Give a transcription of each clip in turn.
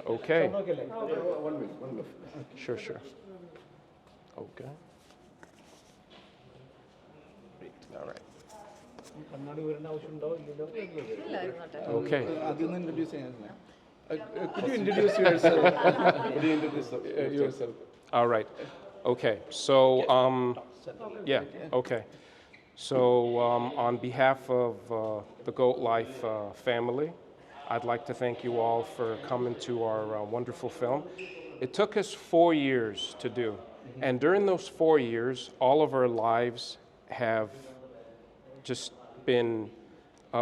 Okay. One minute. Sure. Okay. All right. Okay. Could you introduce yourself? All right. Okay. So, yeah. Okay. So, on behalf of the GoatLife family, I'd like to thank you all for coming to our wonderful film. It took us 4 years to do, and during those 4 years, all of our lives have just been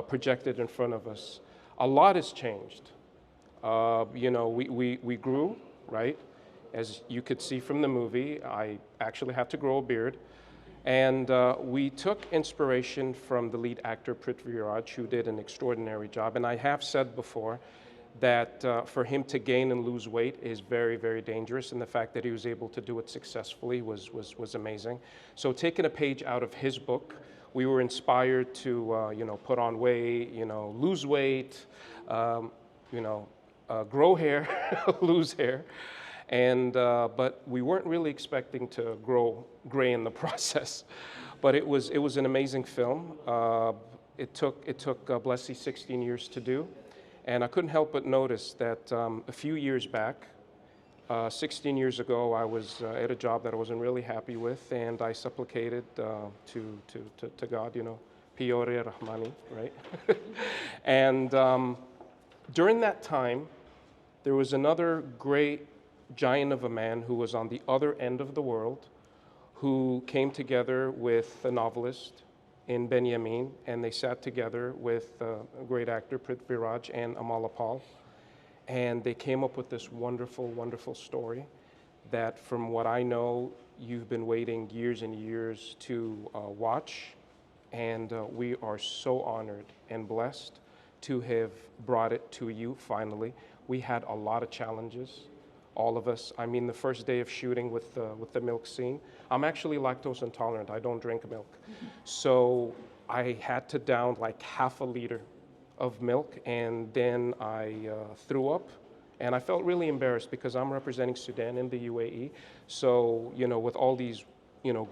projected in front of us. A lot has changed. We grew, right? As you could see from the movie, I actually had to grow a beard. And we took inspiration from the lead actor, Prithviraj, who did an extraordinary job. And I have said before that for him to gain and lose weight is very, very dangerous. And the fact that he was able to do it successfully was amazing. So taking a page out of his book, we were inspired to, put on weight, lose weight, grow hair, lose hair. And but we weren't really expecting to grow gray in the process. But it was an amazing film. It took Blessy 16 years to do, and I couldn't help but notice that a few years back, 16 years ago, I was at a job that I wasn't really happy with, and I supplicated to God, Piore Rahmani, right? And during that time, there was another great giant of a man who was on the other end of the world, who came together with a novelist in Benjamin, and they sat together with a great actor, Prithviraj, and Amalapal, and they came up with this wonderful, wonderful story that, from what I know, you've been waiting years and years to watch, and we are so honored and blessed to have brought it to you finally. We had a lot of challenges. All of us. I mean, the first day of shooting with the milk scene, I'm actually lactose intolerant. I don't drink milk. So I had to down like half a liter of milk, and then I threw up, and I felt really embarrassed because I'm representing Sudan in the UAE. So, with all these,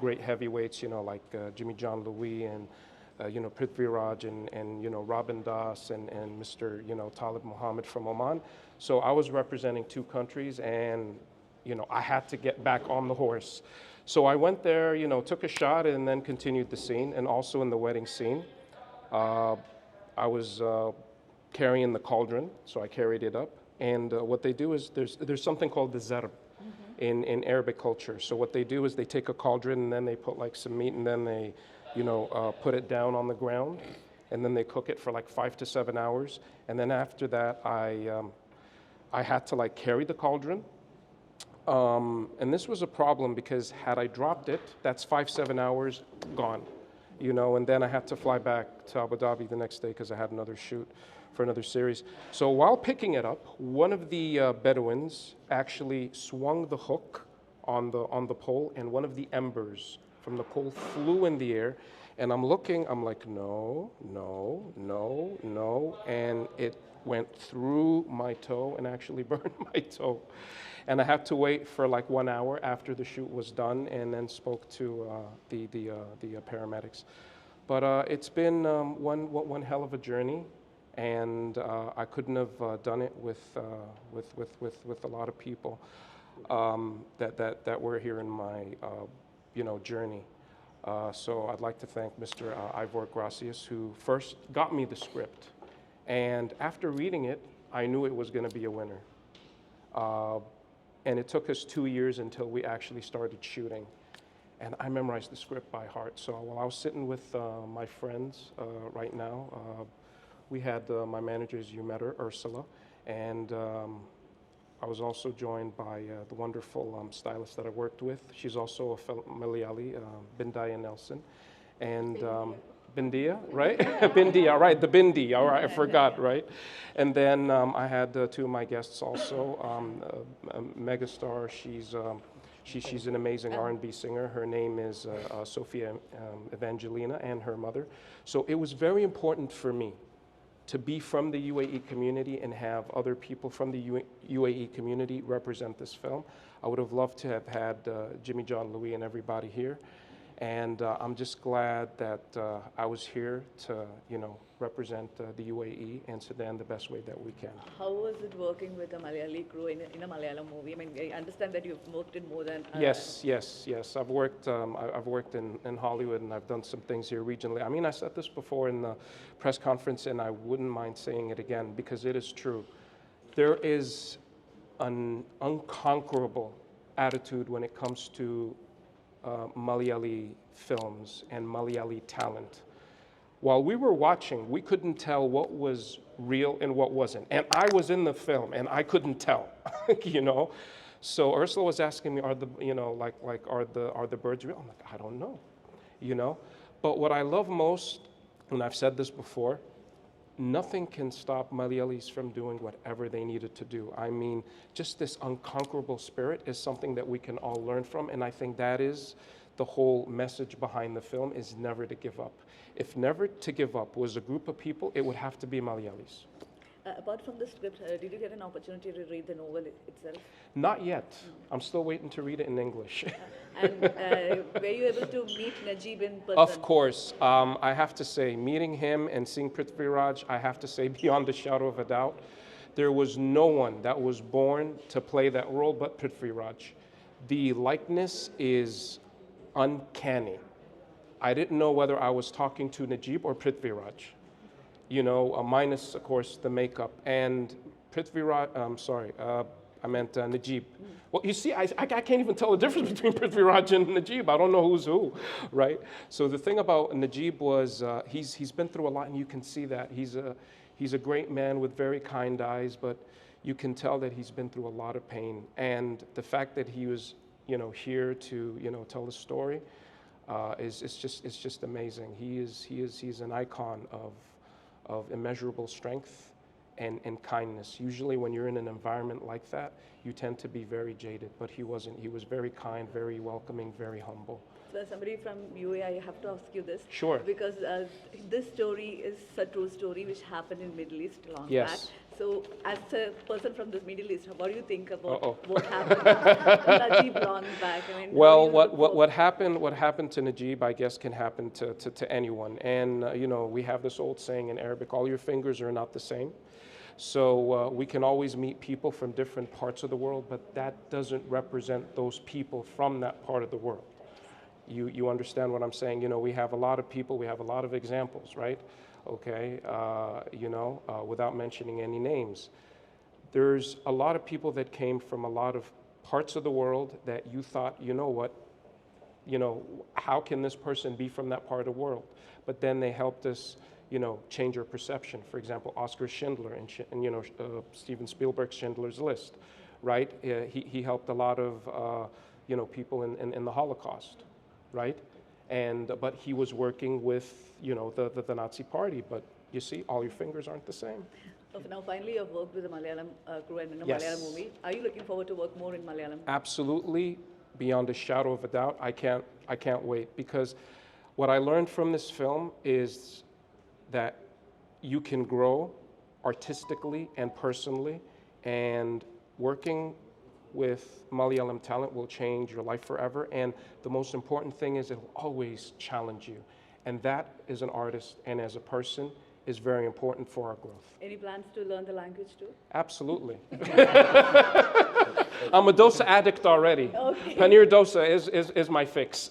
great heavyweights, like Jimmy John Louis and Prithviraj and Robin Das and Mr. Talib Muhammad from Oman. So I was representing two countries, and I had to get back on the horse. So I went there, took a shot, and then continued the scene. And also in the wedding scene, I was carrying the cauldron, so I carried it up. And what they do is there's something called the zarb in Arabic culture. So what they do is they take a cauldron, and then they put like some meat, and then they put it down on the ground, and then they cook it for like 5 to 7 hours. And then after that, I had to like carry the cauldron. And this was a problem because had I dropped it, that's 5-7 hours gone, and then I had to fly back to Abu Dhabi the next day because I had another shoot for another series. So while picking it up, one of the Bedouins actually swung the hook on the pole, and one of the embers from the pole flew in the air, and I'm looking, I'm like, no, and it went through my toe and actually burned my toe. And I had to wait for like 1 hour after the shoot was done, and then spoke to the paramedics. But it's been one hell of a journey, and I couldn't have done it with a lot of people that were here in my journey. So I'd like to thank Mr. Ivor Gracias, who first got me the script. And after reading it, I knew it was going to be a winner. And it took us 2 years until we actually started shooting. And I memorized the script by heart. So while I was sitting with my friends right now, we had my manager, as you met her, Ursula, and I was also joined by the wonderful stylist that I worked with. She's also a fellow Malayali, Bindaya Nelson. And Bindia, right? Bindia, right, the Bindi, all right, I forgot, right? And then I had two of my guests also, a megastar, she's an amazing R&B singer. Her name is Sophia Evangelina, and her mother. So it was very important for me to be from the UAE community and have other people from the UAE community represent this film. I would have loved to have had Jimmy, John, Louis, and everybody here. And I'm just glad that I was here to, represent the UAE and Sudan the best way that we can. How was it working with a Malayali crew in a Malayalam movie? I mean, I understand that you've worked in more than... Yes. I've worked in Hollywood, and I've done some things here regionally. I mean, I said this before in the press conference, and I wouldn't mind saying it again because it is true. There is an unconquerable attitude when it comes to Malayali films and Malayali talent. While we were watching, we couldn't tell what was real and what wasn't. And I was in the film, and I couldn't tell, So Ursula was asking me, are the birds real? I'm like, I don't know, But what I love most, and I've said this before, nothing can stop Malayalis from doing whatever they needed to do. I mean, just this unconquerable spirit is something that we can all learn from, and I think that is the whole message behind the film, is never to give up. If Never to Give Up was a group of people, it would have to be Malayalis. Apart from the script, did you get an opportunity to read the novel itself? Not yet. I'm still waiting to read it in English. And were you able to meet Najib in person? Of course. I have to say, meeting him and seeing Prithviraj, I have to say, beyond a shadow of a doubt, there was no one that was born to play that role but Prithviraj. The likeness is uncanny. I didn't know whether I was talking to Najib or Prithviraj. Minus, of course, the makeup. And Prithviraj, I meant Najib. Well, you see, I can't even tell the difference between Prithviraj and Najib. I don't know who's who, right? So the thing about Najib was he's been through a lot, and you can see that. He's a great man with very kind eyes, but you can tell that he's been through a lot of pain. And the fact that he was, here to, tell the story it's just amazing. He's an icon of immeasurable strength and kindness. Usually when you're in an environment like that, you tend to be very jaded, but he wasn't. He was very kind, very welcoming, very humble. So as somebody from UAE, I have to ask you this. Sure. Because this story is a true story which happened in Middle East long back. Yes. So as a person from the Middle East, what do you think about what happened to Najib long back? I mean, well, what happened to Najib, I guess, can happen to anyone. And we have this old saying in Arabic: all your fingers are not the same. So we can always meet people from different parts of the world, but that doesn't represent those people from that part of the world. You understand what I'm saying? We have a lot of people, we have a lot of examples, right? Okay, without mentioning any names. There's a lot of people that came from a lot of parts of the world that you thought, how can this person be from that part of the world? But then they helped us, change our perception. For example, Oscar Schindler and Steven Spielberg's Schindler's List, right? He helped a lot of, people in the Holocaust, right? But he was working with, the Nazi party. But you see, all your fingers aren't the same. Okay, now finally you've worked with a Malayalam crew and in a Yes. Malayalam movie. Are you looking forward to work more in Malayalam? Absolutely, beyond a shadow of a doubt. I can't wait, because what I learned from this film is that you can grow artistically and personally, and working with Malayalam talent will change your life forever. And the most important thing is it'll always challenge you. And that, as an artist and as a person, is very important for our growth. Any plans to learn the language too? Absolutely. I'm a dosa addict already. Okay. Paneer dosa is my fix.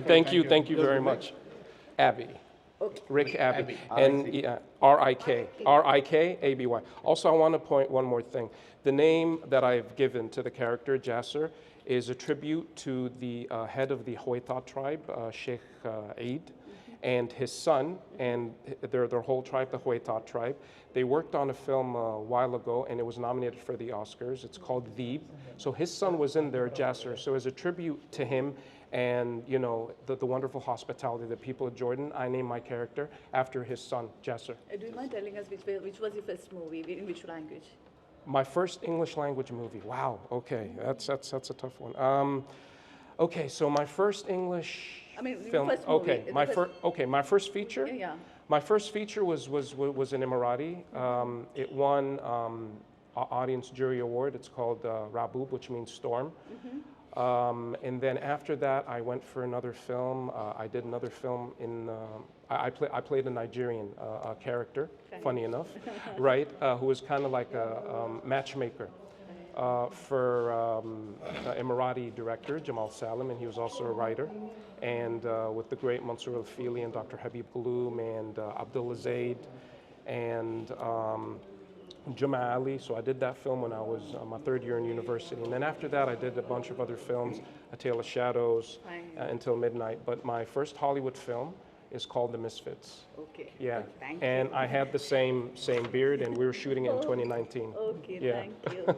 Thank you. Thank you very much. Abby. Okay. Rick Abbey. And R-I-K, Also, I want to point one more thing. The name that I've given to the character, Jasser, is a tribute to the head of the Hoeta tribe, Sheikh Eid, and his son, and their whole tribe, the Hoeta tribe. They worked on a film a while ago, and it was nominated for the Oscars. It's called Veeb. So his son was in there, Jasser. So as a tribute to him, and the wonderful hospitality of the people of Jordan, I named my character after his son, Jasser. Do you mind telling us which was your first movie, in which language? My first English language movie. Wow. Okay, that's a tough one. Okay, so my first English film. First movie. My first feature. Yeah. My first feature was in Emirati. It won Audience Jury Award. It's called Raboob, which means storm. And then after that, I went for another film. I did another film in. I played a Nigerian character, funny enough, right? Who was kind of like a matchmaker for Emirati director Jamal Salim, and he was also a writer. And with the great Mansour Al-Fili and Dr. Habib Kaloum and Abdullah Zaid and Jama Ali. So I did that film when I was my third year in university. And then after that, I did a bunch of other films, A Tale of Shadows, Until Midnight. But my first Hollywood film is called The Misfits. Okay. Yeah. Thank And I had the same beard, and we were shooting it in 2019. Okay, Yeah. thank you.